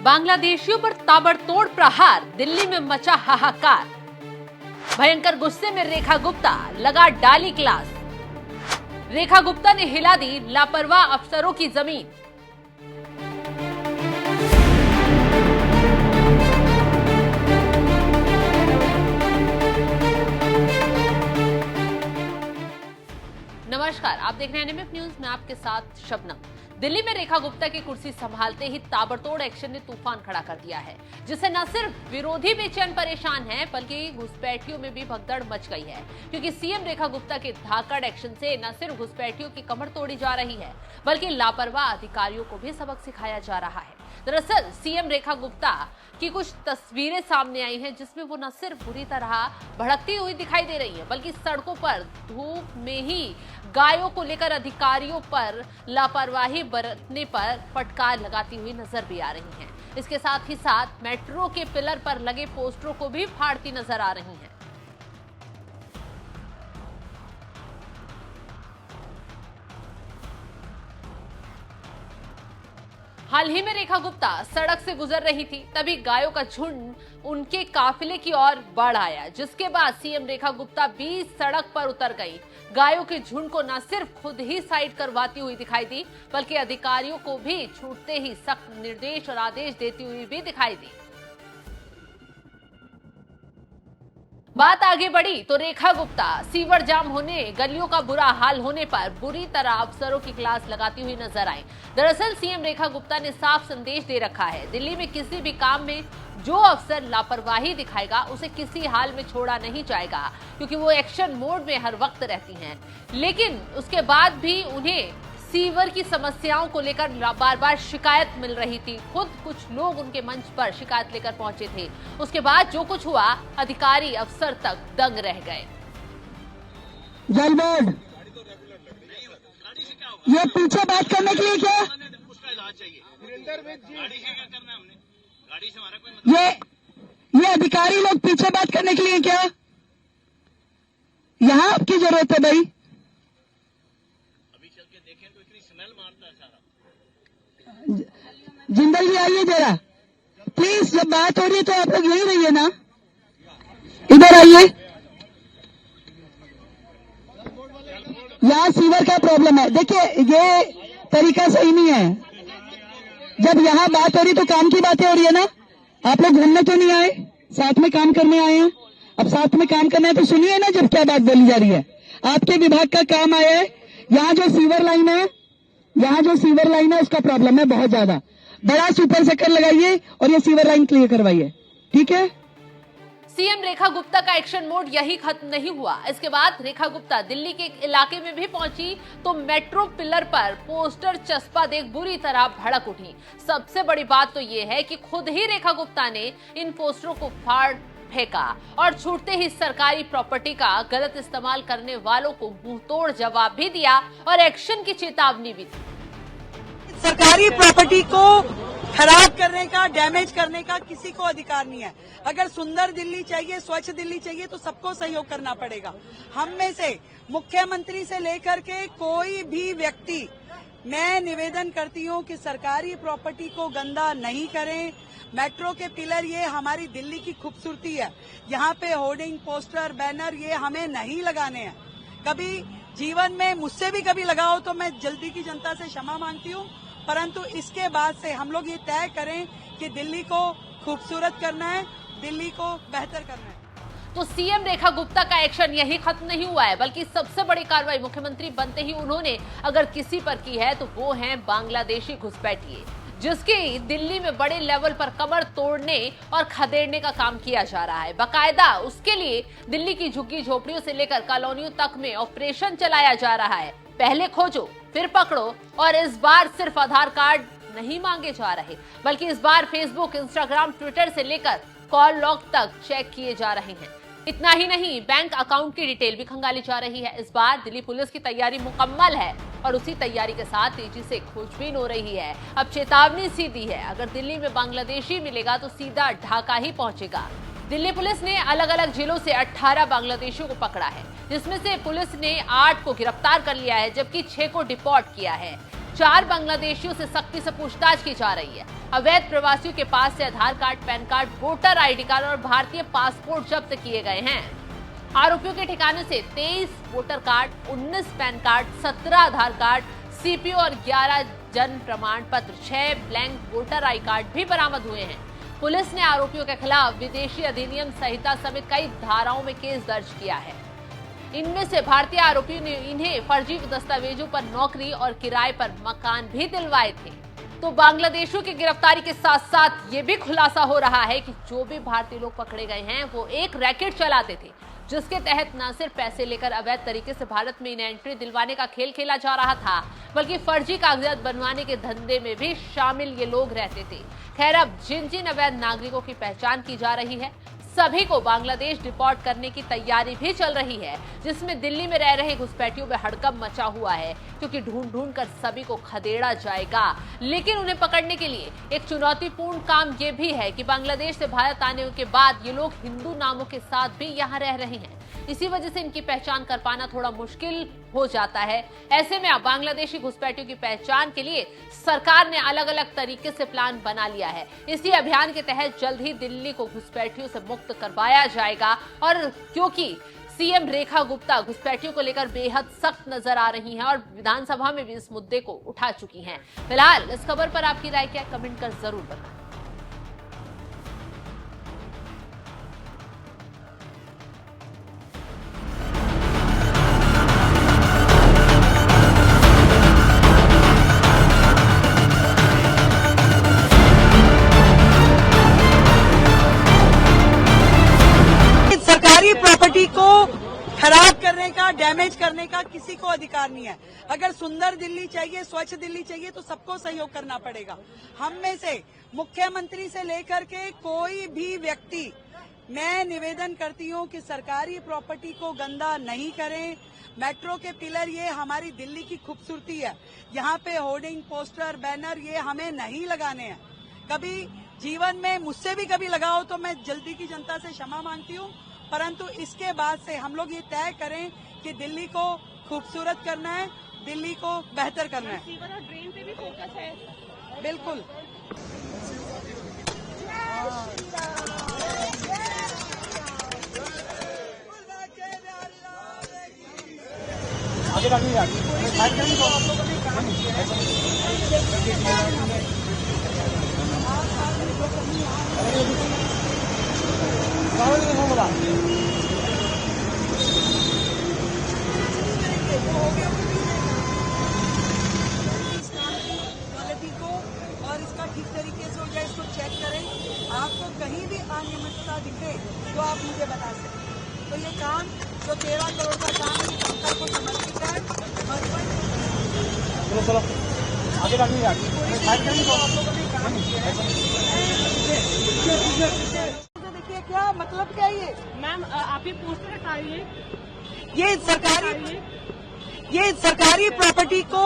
बांग्लादेशियों पर ताबड़तोड़ प्रहार, दिल्ली में मचा हाहाकार। भयंकर गुस्से में रेखा गुप्ता, लगा डाली क्लास। रेखा गुप्ता ने हिला दी लापरवाह अफसरों की जमीन। नमस्कार, आप देख रहे हैं एनएमएफ न्यूज में आपके साथ शबनम। दिल्ली में रेखा गुप्ता की कुर्सी संभालते ही ताबड़तोड़ एक्शन ने तूफान खड़ा कर दिया है, जिससे न सिर्फ विरोधी बेचैन परेशान हैं, बल्कि घुसपैठियों में भी भगदड़ मच गई है। क्योंकि सीएम रेखा गुप्ता के धाकड़ एक्शन से न सिर्फ घुसपैठियों की कमर तोड़ी जा रही है, बल्कि लापरवाह अधिकारियों को भी सबक सिखाया जा रहा है। दरअसल सीएम रेखा गुप्ता की कुछ तस्वीरें सामने आई हैं, जिसमें वो न सिर्फ बुरी तरह भड़कती हुई दिखाई दे रही है, बल्कि सड़कों पर धूप में ही गायों को लेकर अधिकारियों पर लापरवाही बरतने पर फटकार लगाती हुई नजर भी आ रही हैं। इसके साथ ही साथ मेट्रो के पिलर पर लगे पोस्टरों को भी फाड़ती नजर आ रही हैं। हाल ही में रेखा गुप्ता सड़क से गुजर रही थी, तभी गायों का झुंड उनके काफिले की ओर बढ़ आया, जिसके बाद सीएम रेखा गुप्ता बीच सड़क पर उतर गई। गायों के झुंड को न सिर्फ खुद ही साइड करवाती हुई दिखाई दी, बल्कि अधिकारियों को भी छूटते ही सख्त निर्देश और आदेश देती हुई भी दिखाई दी। बात आगे बढ़ी तो रेखा गुप्ता सीवर जाम होने, गलियों का बुरा हाल होने पर बुरी तरह अफसरों की क्लास लगाती हुई नजर आई। दरअसल सीएम रेखा गुप्ता ने साफ संदेश दे रखा है, दिल्ली में किसी भी काम में जो अफसर लापरवाही दिखाएगा उसे किसी हाल में छोड़ा नहीं जाएगा, क्योंकि वो एक्शन मोड में हर वक्त रहती हैं। लेकिन उसके बाद भी उन्हें सीवर की समस्याओं को लेकर बार बार शिकायत मिल रही थी। खुद कुछ लोग उनके मंच पर शिकायत लेकर पहुंचे थे। उसके बाद जो कुछ हुआ, अधिकारी अफसर तक दंग रह गए। जलबोर्ड ये पीछे बात करने के लिए क्या? ये अधिकारी लोग पीछे बात करने के लिए क्या? यहाँ आपकी जरूरत है भाई। जिंदल जी आइए जरा प्लीज, जब बात हो रही है तो आप लोग यहीं रहिए ना, इधर आइए। यहाँ सीवर का प्रॉब्लम है। देखिए ये तरीका सही नहीं है। जब यहाँ बात हो रही तो काम की बातें हो रही है ना। आप लोग घूमने तो नहीं आए, साथ में काम करने आए हैं। अब साथ में काम करना है तो सुनिए ना, जब क्या बात बोली जा रही है। आपके विभाग का काम आया है। यहाँ जो सीवर लाइन है उसका प्रॉब्लम है बहुत ज्यादा। बड़ा सुपर सेकर लगाइए और ये सीवर लाइन क्लियर करवाइए, ठीक है। सीएम रेखा गुप्ता का एक्शन मोड यही खत्म नहीं हुआ। इसके बाद रेखा गुप्ता दिल्ली के एक इलाके में भी पहुंची तो मेट्रो पिलर पर पोस्टर चस्पा देख बुरी तरह भड़क उठी। सबसे बड़ी बात तो ये है कि खुद ही रेखा गुप्ता ने इन पोस्टरों को फाड़ फेंका और छूटते ही सरकारी प्रॉपर्टी का गलत इस्तेमाल करने वालों को मुंहतोड़ जवाब भी दिया और एक्शन की चेतावनी भी दी। सरकारी प्रॉपर्टी को खराब करने का, डैमेज करने का किसी को अधिकार नहीं है। अगर सुंदर दिल्ली चाहिए, स्वच्छ दिल्ली चाहिए तो सबको सहयोग करना पड़ेगा। हम में से मुख्यमंत्री से लेकर के कोई भी व्यक्ति, मैं निवेदन करती हूँ कि सरकारी प्रॉपर्टी को गंदा नहीं करें। मेट्रो के पिलर ये हमारी दिल्ली की खूबसूरती है। यहाँ पे होर्डिंग, पोस्टर, बैनर ये हमें नहीं लगाने हैं। कभी जीवन में मुझसे भी कभी लगाओ तो मैं जल्दी की जनता से क्षमा मांगती हूँ, परंतु इसके बाद से हम लोग ये तय करें कि दिल्ली को खूबसूरत करना है, दिल्ली को बेहतर करना है। तो सीएम रेखा गुप्ता का एक्शन यही खत्म नहीं हुआ है, बल्कि सबसे बड़ी कार्रवाई मुख्यमंत्री बनते ही उन्होंने अगर किसी पर की है तो वो हैं बांग्लादेशी घुसपैठिए, जिसकी दिल्ली में बड़े लेवल पर कमर तोड़ने और खदेड़ने का काम किया जा रहा है। बाकायदा उसके लिए दिल्ली की झुग्गी झोपड़ियों से लेकर कॉलोनियों तक में ऑपरेशन चलाया जा रहा है। पहले खोजो फिर पकड़ो, और इस बार सिर्फ आधार कार्ड नहीं मांगे जा रहे, बल्कि इस बार फेसबुक, इंस्टाग्राम, ट्विटर से लेकर कॉल लॉग तक चेक किए जा रहे हैं। इतना ही नहीं, बैंक अकाउंट की डिटेल भी खंगाली जा रही है। इस बार दिल्ली पुलिस की तैयारी मुकम्मल है और उसी तैयारी के साथ तेजी से खोजबीन हो रही है। अब चेतावनी सी दी है, अगर दिल्ली में बांग्लादेशी मिलेगा तो सीधा ढाका ही पहुंचेगा। दिल्ली पुलिस ने अलग अलग जिलों से 18 बांग्लादेशियों को पकड़ा है, जिसमें से पुलिस ने 8 को गिरफ्तार कर लिया है, जबकि 6 को डिपोर्ट किया है। 4 बांग्लादेशियों से सख्ती से पूछताछ की जा रही है। अवैध प्रवासियों के पास से Aadhaar card, PAN card, voter ID card और भारतीय पासपोर्ट जब्त किए गए हैं। आरोपियों के ठिकाने से 23 वोटर कार्ड, 19 पैन कार्ड, 17 आधार कार्ड, सीपीओ और 11 जन्म प्रमाण पत्र, 6 ब्लैंक वोटर आई कार्ड भी बरामद हुए हैं। पुलिस ने आरोपियों के खिलाफ विदेशी अधिनियम संहिता समेत कई धाराओं में केस दर्ज किया है। इनमें से भारतीय आरोपियों ने इन्हें फर्जी दस्तावेजों पर नौकरी और किराए पर मकान भी दिलवाए थे। तो बांग्लादेशियों की गिरफ्तारी के साथ साथ ये भी खुलासा हो रहा है कि जो भी भारतीय लोग पकड़े गए हैं वो एक रैकेट चलाते थे, जिसके तहत न सिर्फ पैसे लेकर अवैध तरीके से भारत में इन्हें एंट्री दिलवाने का खेल खेला जा रहा था, बल्कि फर्जी कागजात बनवाने के धंधे में भी शामिल ये लोग रहते थे। खैर, अब जिन जिन अवैध नागरिकों की पहचान की जा रही है, सभी को बांग्लादेश डिपोर्ट करने की तैयारी भी चल रही है, जिसमें दिल्ली में रह रहे घुसपैठियों में हड़कंप मचा हुआ है, क्योंकि ढूंढ ढूंढ कर सभी को खदेड़ा जाएगा। लेकिन उन्हें पकड़ने के लिए एक चुनौतीपूर्ण काम ये भी है कि बांग्लादेश से भारत आने के बाद ये लोग हिंदू नामों के साथ भी यहाँ रह रहे हैं। इसी वजह से इनकी पहचान कर पाना थोड़ा मुश्किल हो जाता है। ऐसे में अब बांग्लादेशी घुसपैठियों की पहचान के लिए सरकार ने अलग अलग तरीके से प्लान बना लिया है। इसी अभियान के तहत जल्द ही दिल्ली को घुसपैठियों से मुक्त करवाया जाएगा। और क्योंकि सीएम रेखा गुप्ता घुसपैठियों को लेकर बेहद सख्त नजर आ रही हैं और विधानसभा में भी इस मुद्दे को उठा चुकी हैं। फिलहाल इस खबर पर आपकी राय क्या, कमेंट कर जरूर बताएं। प्रॉपर्टी को खराब करने का, डैमेज करने का किसी को अधिकार नहीं है। अगर सुंदर दिल्ली चाहिए, स्वच्छ दिल्ली चाहिए तो सबको सहयोग करना पड़ेगा। हम में से मुख्यमंत्री से लेकर के कोई भी व्यक्ति, मैं निवेदन करती हूं कि सरकारी प्रॉपर्टी को गंदा नहीं करें। मेट्रो के पिलर ये हमारी दिल्ली की खूबसूरती है। यहाँ पे होर्डिंग, पोस्टर, बैनर ये हमें नहीं लगाने हैं। कभी जीवन में मुझसे भी कभी लगाओ तो मैं जल्दी की जनता से क्षमा मांगती हूँ, परंतु इसके बाद से हम लोग ये तय करें कि दिल्ली को खूबसूरत करना है, दिल्ली को बेहतर करना है। सीवर और ड्रेन पे भी फोकस है। बिल्कुल। क्वालिटी को और इसका ठीक तरीके से हो जाए, इसको चेक करें। आपको कहीं भी अनियमितता दिखे तो आप मुझे बता सकते। तो ये काम जो 13 करोड़ का काम है, सरकार को समर्पित है। चलो आगे देखिए क्या मतलब क्या है ये। मैम आप ये पोस्टर हटाइए। ये सरकारी प्रॉपर्टी को